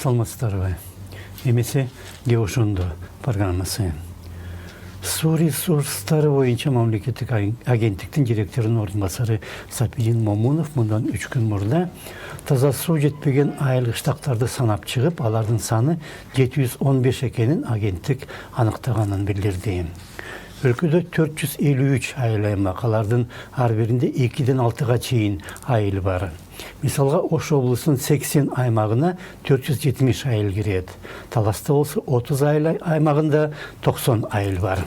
саламатсыздарбы? Эмесе Геошондо программасы. Су ресурстары боюнча мамлекеттик агенттиктин директорунун ордун басары Сапидин Момунов мындан 3 күн мурда таза суу жетпеген айыл кыштактарды санап чыгып, алардын саны 715 экенин агенттик аныктаганын билдирди. Өлкөдө 453 айыл аймак, алардын ар биринде 2-ден 6-га чейин айыл бар. Мисалга Ош облусунун 80 аймагына 470 айыл кирет. Таласта болсо 30 айыл аймагында 90 айыл бар.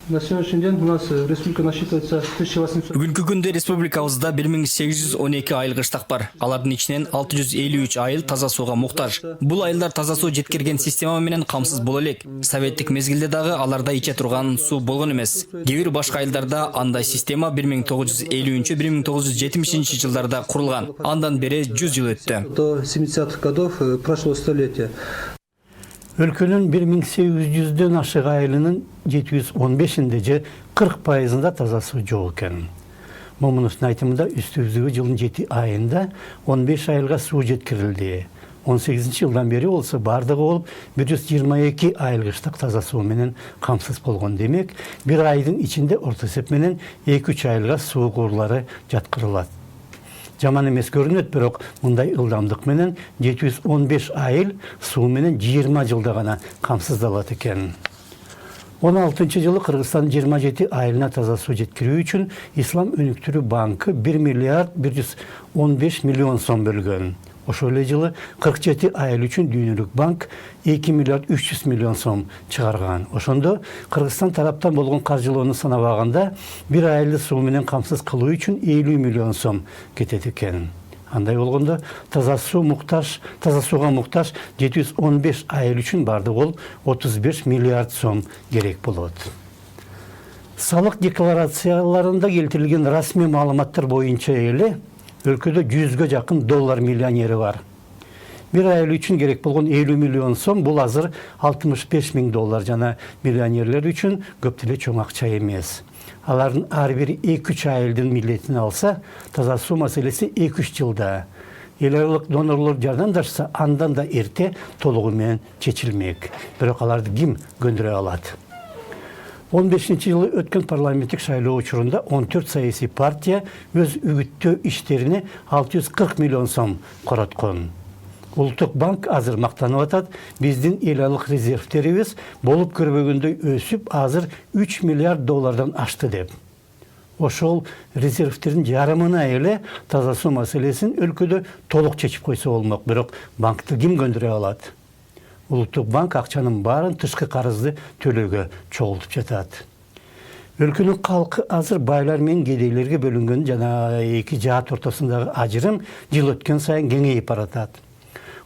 На сегодняшний день у нас республика насчитывается 1800. Бүгүнкү күндө республикабызда 1812 айыл кыштак бар. Алардын ичинен 653 айыл таза сууга муктаж. Бул айылдар таза суу жеткирген система менен камсыз боло элек. Советтик мезгилде дагы аларда иче турган суу болгон эмес. Кээ бир башка айылдарда андай система 1950-1970 жылдарда курулган. Андан бери 100 жыл өттү. До 70-х годов прошлого столетия. Өлкөнүн 1800дөн ашык айылынын 715-inde же 40%-ында таза суу жок экен. Момуновдун айтымында үстүбүздөгү жылдын 7 айында 15 айылга суу жеткирилди. 18-жылдан бери болсо бардыгы болуп 122 айыл кыштак таза суу менен камсыз болгон. Демек, бир айдын ичинде орто эсеп менен 2-3 айылга суу курулары жаткырылат. Жаман эмес көрүнөт, бирок мындай ылдамдык менен 715 айыл суу менен 20 жылда гана камсыздалат экен. 16-жылы Кыргызстандын 27 айылына таза суу жеткирүү үчүн Ислам өнүктүрүү банкы 1 миллиард 115 миллион сом бөлгөн. Ошол эле жылы 47 айыл үчүн Дүйнөлүк банк 2 миллиард 300 миллион сом чыгарган. Ошондо Кыргызстан тараптан болгон каржылоону санабаганда бир айылды суу менен камсыз кылуу үчүн 50 миллион сом кетет экен. Андай болгондо таза сууга муктаж 715 айыл үчүн бардыгы болуп 35 миллиард сом керек болот. Салык декларацияларында келтирилген расмий маалыматтар боюнча эле өлкөдө 100гө жакын доллар миллионери бар. Бир айыл үчүн керек болгон 50 миллион сом бул азыр 65 миң доллар жана миллионерлер үчүн көп деле чоң акча эмес. Алардын ар бири 2-3 айылдын милдетин алса, таза суу маселеси 2-3 жылда. Эл аралык донорлор жардамдашса, андан да эрте толугу менен чечилмек. Бирок аларды ким көндүрө алат? 15-жылы өткөн парламенттик шайлоо учурунда 14 саясий партия өз үгүттөө иштерине 640 миллион сом короткон. Улуттук банк азыр мактанып атат, биздин эл аралык резервтерибиз болуп көрбөгөндөй өсүп, азыр 3 миллиард доллардан ашты деп. Ошол резервтердин жарымына эле таза суу маселесин өлкөдө толук чечип койсо болмок, бирок банкты ким көндүрө алат? Улуттук банк акчанын баарын тышкы карызды төлөөгө чогултуп жатат. Өлкөнүн калкы азыр байлар менен кедейлерге бөлүнгөн жана эки жаат ортосундагы ажырым жыл өткөн сайын кеңейип баратат.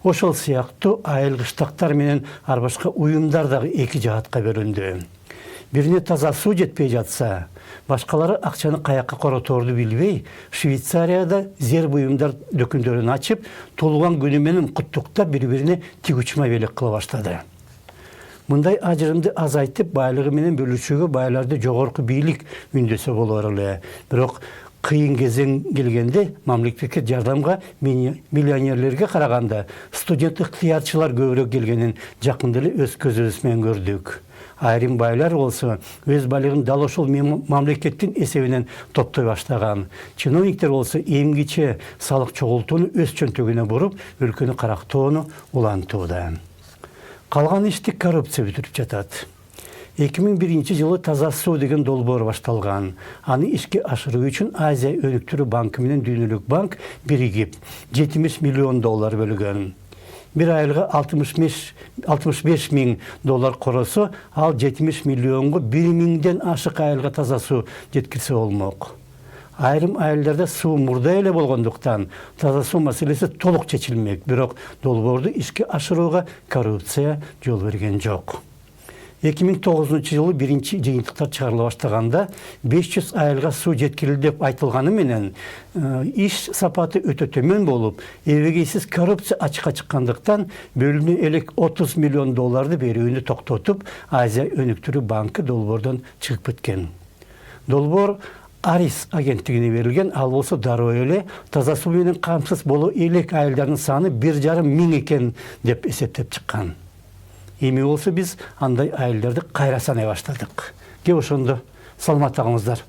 Ошол сыяктуу айыл кыштактар менен ар башка уюмдар дагы эки жаатка бөлүндү. Бирине таза суу жетпей жатса, башкалары акчаны каякка короторду билбей, Швейцарияда зерб уюмдар дөкүндөрүн ачып, туулган күнү менен куттуктап бири-бирине тигучма белек кыла баштады. Мындай ажырымды азайтып, байлыгы менен бөлүшүүгө байларды жогорку бийлик үндөсө болор эле. Бирок кыйын кезең келгенде мамлекеттик жардамга миллионерлерге караганда студент ыктыярчылар көбүрөөк келгенин жакында эле өз көзүбүз менен көрдүк. Айрым байлар болсо өз байлыгын дал ошол мамлекеттин эсебинен топтой баштаган. Чиновниктер болсо эмгиче салык чогултууну өз чөнтөгүнө буруп, өлкөнү карактоону улантууда. Калган ишти коррупция бүтүрүп жатат. 2001-жылы таза суу деген долбоор башталган. Аны ишке ашыруу үчүн Азия өнүктүрүү банкы менен Дүйнөлүк банк биригип 70 миллион доллар бөлгөн. Бир айылга 65 миң доллар коросо, ал 70 миллионго 1 миңден ашык айылга таза суу жеткирсе болмок. Айрым айылдарда суу мурда эле болгондуктан таза суу маселеси толук чечилмек, бирок долбоорду ишке ашырууга коррупция жол берген жок. 2009-жылы биринчи жыйынтыктар чыгарыла баштаганда 500 айылга суу жеткирилди деп айтылганы менен иш сапаты өтө төмөн болуп, эбегейсиз коррупция ачыкка чыккандыктан бөлүнө элек 30 миллион долларды берүүнү токтотуп, Азия өнүктүрүү банкы долбоордон чыгып кеткен. Долбоор Арис агенттигине берилген. Ал болсо дароо эле таза суу менен камсыз болуу элек айылдардын саны 1,5 миң экен деп эсептеп чыккан. Эми болсо биз андай айылдарды кайра санай баштадык. Кеп ошондо саламатта калыңыздар.